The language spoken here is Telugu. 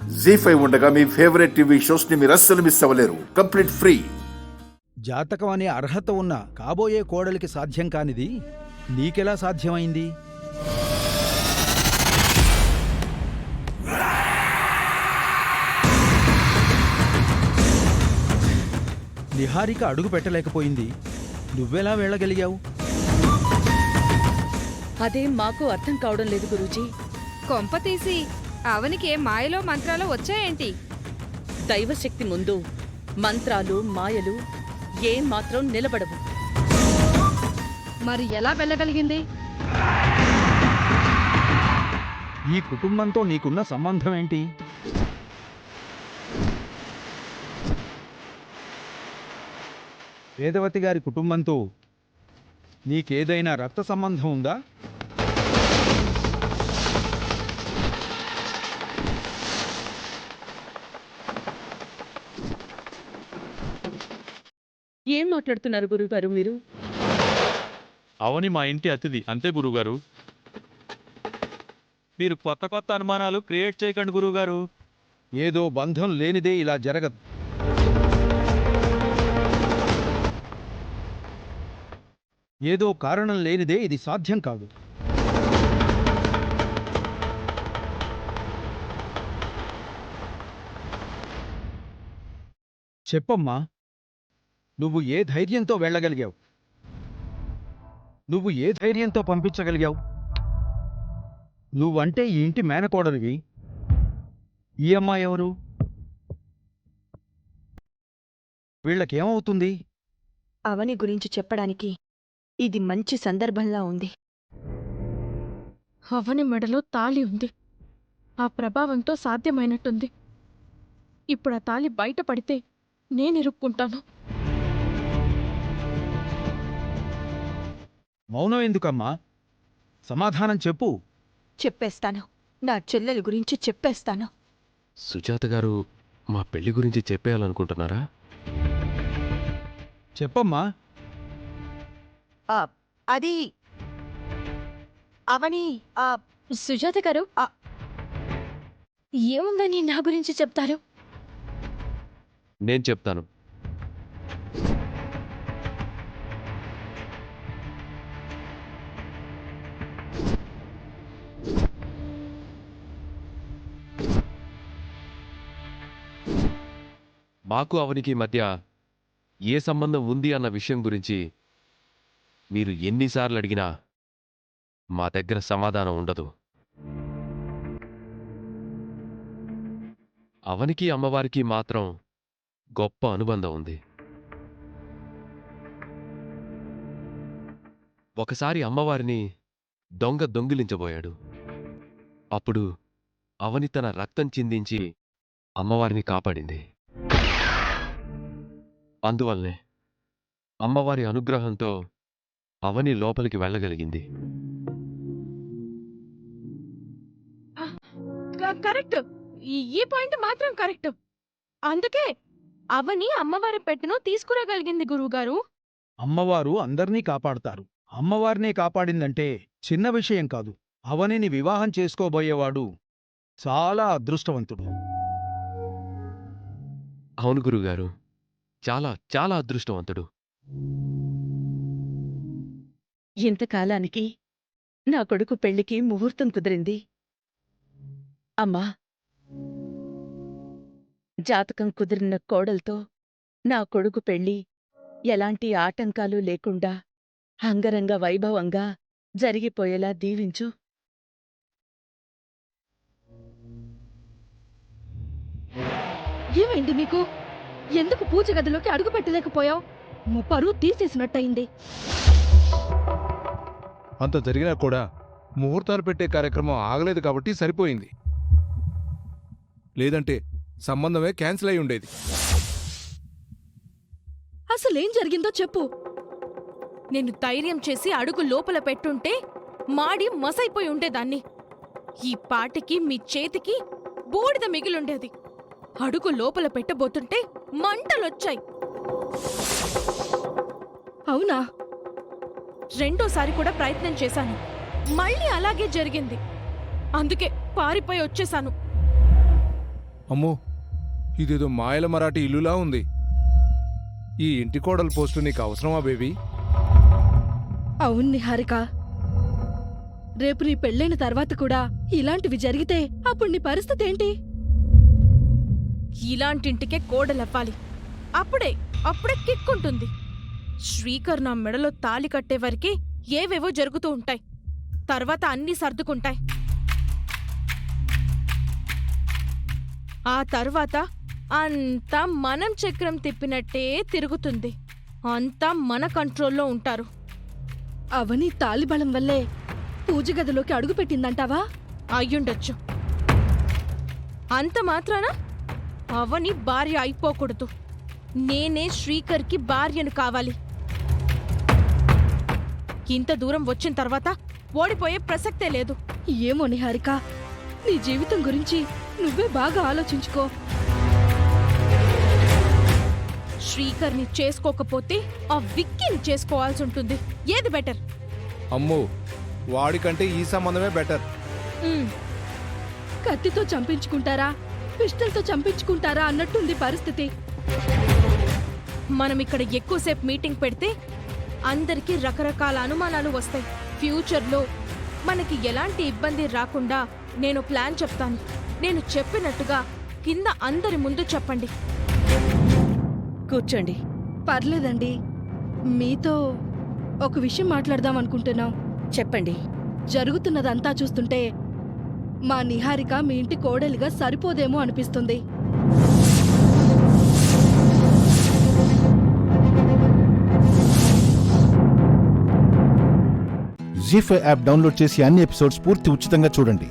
జీ5 ఉండగా మీ ఫేవరెట్ టీవీ షోస్ ని మీరు అస్సలు మిస్ అవ్వలేరు. Complete free. జాతకం అనే అర్హత ఉన్న కాబోయే కోడలికి సాధ్యం కానిది నీకెలా సాధ్యమైంది? నిహారిక అడుగు పెట్టలేకపోయింది, నువ్వెలా వెళ్ళగలిగావు? అదేం మాకు అర్థం కావడం లేదు గురూజీ. కొంప తీసి అవనికి మాయలో మంత్రాలు వచ్చాయేంటి? దైవశక్తి ముందు మంత్రాలు మాయలు ఏం మాత్రం నిలబడవు. మరి ఎలా వెళ్ళగలిగింది? ఈ కుటుంబంతో నీకున్న సంబంధం ఏంటి? వేదవతి గారి కుటుంబంతో నీకేదైనా రక్త సంబంధం ఉందా? ఏం మాట్లాడుతున్నారు గురుగారు మీరు? అవని మా ఇంటి అతిథి, అంతే గురుగారు. మీరు కొత్త కొత్త అనుమానాలు క్రియేట్ చేయకండి గురుగారు. ఏదో బంధం లేనిదే ఇలా జరగదు. ఏదో కారణం లేనిదే ఇది సాధ్యం కాదు. చెప్పమ్మా, నువ్వు ఏ ధైర్యంతో వెళ్ళగలిగావు? నువ్వు ఏ ధైర్యంతో పంపించగలిగావు? నువ్వంటే ఈ ఇంటి మేనకోడలివి. ఈ అమ్మాయి ఎవరు? వీళ్ళకేమవుతుంది? అవని గురించి చెప్పడానికి ఇది మంచి సందర్భంలా ఉంది. అవని మెడలో తాళి ఉంది. ఆ ప్రభావంతో సాధ్యమైనట్టుంది. ఇప్పుడు ఆ తాళి బయటపడితే నేనిరుక్కుంటాను. మౌనం ఎందుకమ్మా? సమాధానం చెప్పు. చెప్పేస్తాను. నా చెల్లెలి గురించి చెప్పేస్తాను. సుజాత గారు మా పెళ్లి గురించి చెప్పేయాలనుకుంటున్నారా? చెప్పమ్మా. అది అవని సుజాత గారు, ఏముందని నా గురించి చెప్తారు? నేను చెప్తాను. మాకు అవనికి మధ్య ఏ సంబంధం ఉంది అన్న విషయం గురించి మీరు ఎన్నిసార్లు అడిగినా మా దగ్గర సమాధానం ఉండదు. అవనికి అమ్మవారికి మాత్రం గొప్ప అనుబంధం ఉంది. ఒకసారి అమ్మవారిని దొంగిలించబోయాడు. అప్పుడు అవని తన రక్తం చిందించి అమ్మవారిని కాపాడింది. అందువల్లనే అమ్మవారి అనుగ్రహంతో అవని లోపలికి వెళ్ళగలిగింది. కరెక్ట్. ఈ పాయింట్ మాత్రం కరెక్ట్. అందుకే అవని అమ్మవారి పెట్టెను తీసుకురాగలిగింది గురువుగారు. అమ్మవారు అందర్నీ కాపాడుతారు. అమ్మవారినే కాపాడిందంటే చిన్న విషయం కాదు. అవనిని వివాహం చేసుకోబోయేవాడు చాలా అదృష్టవంతుడు. అవును గురుగారు, చాలా చాలా అదృష్టవంతుడు. ఇంతకాలానికి నా కొడుకు పెళ్లికి ముహూర్తం కుదిరింది. అమ్మా, జాతకం కుదిరిన కోడల్తో నా కొడుకు పెళ్లి ఎలాంటి ఆటంకాలు లేకుండా అంగరంగ వైభవంగా జరిగిపోయేలా దీవించు. ఏమైంది మీకు? ఎందుకు పూజ గదిలోకి అడుగు పెట్టలేకపోయావు? పరువు తీసేసినట్టయింది. అంత జరిగినా కూడా ముహూర్తాలు పెట్టే కార్యక్రమం ఆగలేదు కాబట్టి సరిపోయింది. లేదంటే సంబంధమే క్యాన్సిల్ అయి ఉండేది. అసలేం జరిగిందో చెప్పు. నేను ధైర్యం చేసి అడుగు లోపల పెట్టుంటే మాడి మసైపోయి ఉండేదాన్ని. ఈ పాటికి మీ చేతికి బూడిద మిగిలుండేది. అడుగు లోపల పెట్టబోతుంటే మంటలొచ్చాయి. అవునా? రెండోసారి కూడా ప్రయత్నం చేశాను. మళ్ళీ అలాగే జరిగింది. అందుకే పారిపోయి వచ్చేశాను. అమ్మో, ఇదేదో మాయల మరాఠీ ఇల్లులా ఉంది. ఈ ఇంటి కోడలు పోస్టు నీకు అవసరమా బేబీ? అవును నిహారిక, రేపు నీ పెళ్ళైన తర్వాత కూడా ఇలాంటివి జరిగితే అప్పుడు నీ పరిస్థితి ఏంటి? ఇలాంటింటికే కోడలవ్వాలి. అప్పుడే కిక్కుంటుంది. శ్రీకర్ నా మెడలో తాళి కట్టే వరకే ఏవేవో జరుగుతూ ఉంటాయి. తర్వాత అన్నీ సర్దుకుంటాయి. ఆ తర్వాత అంతా మనం చక్రం తిప్పినట్టే తిరుగుతుంది. అంతా మన కంట్రోల్లో ఉంటారు. అవని తాలిబలం వల్లే పూజ గదిలోకి అడుగుపెట్టిందంటావా? అయ్యుండొచ్చు. అంత మాత్రాన అవని భార్య అయిపోకూడదు. నేనే శ్రీకర్కి భార్యను కావాలి. ఇంత దూరం వచ్చిన తర్వాత ఓడిపోయే ప్రసక్తే లేదు. ఏమో నిహారిక, నీ జీవితం గురించి నువ్వే బాగా ఆలోచించుకో. శ్రీకర్ని చేసుకోకపోతే ఆ విక్కీని చేసుకోవాల్సి ఉంటుంది. ఏది బెటర్? అమ్మో, వాడికంటే ఈ సంబంధమే బెటర్. కత్తితో చంపించుకుంటారా, పిస్టల్తో చంపించుకుంటారా అన్నట్టుంది పరిస్థితి. మనం ఇక్కడ ఎక్కువసేపు మీటింగ్ పెడితే అందరికీ రకరకాల అనుమానాలు వస్తాయి. ఫ్యూచర్లో మనకి ఎలాంటి ఇబ్బంది రాకుండా నేను ప్లాన్ చెప్తాను. నేను చెప్పినట్టుగా కింద అందరి ముందు చెప్పండి. కూర్చోండి. పర్లేదండి, మీతో ఒక విషయం మాట్లాడదాం అనుకుంటున్నాం. చెప్పండి. జరుగుతున్నదంతా చూస్తుంటే మా నిహారిక మీ ఇంటి కోడలిగా సరిపోదేమో అనిపిస్తుంది. జీ5 యాప్ డౌన్లోడ్ చేసి అన్ని ఎపిసోడ్స్ పూర్తి ఉచితంగా చూడండి.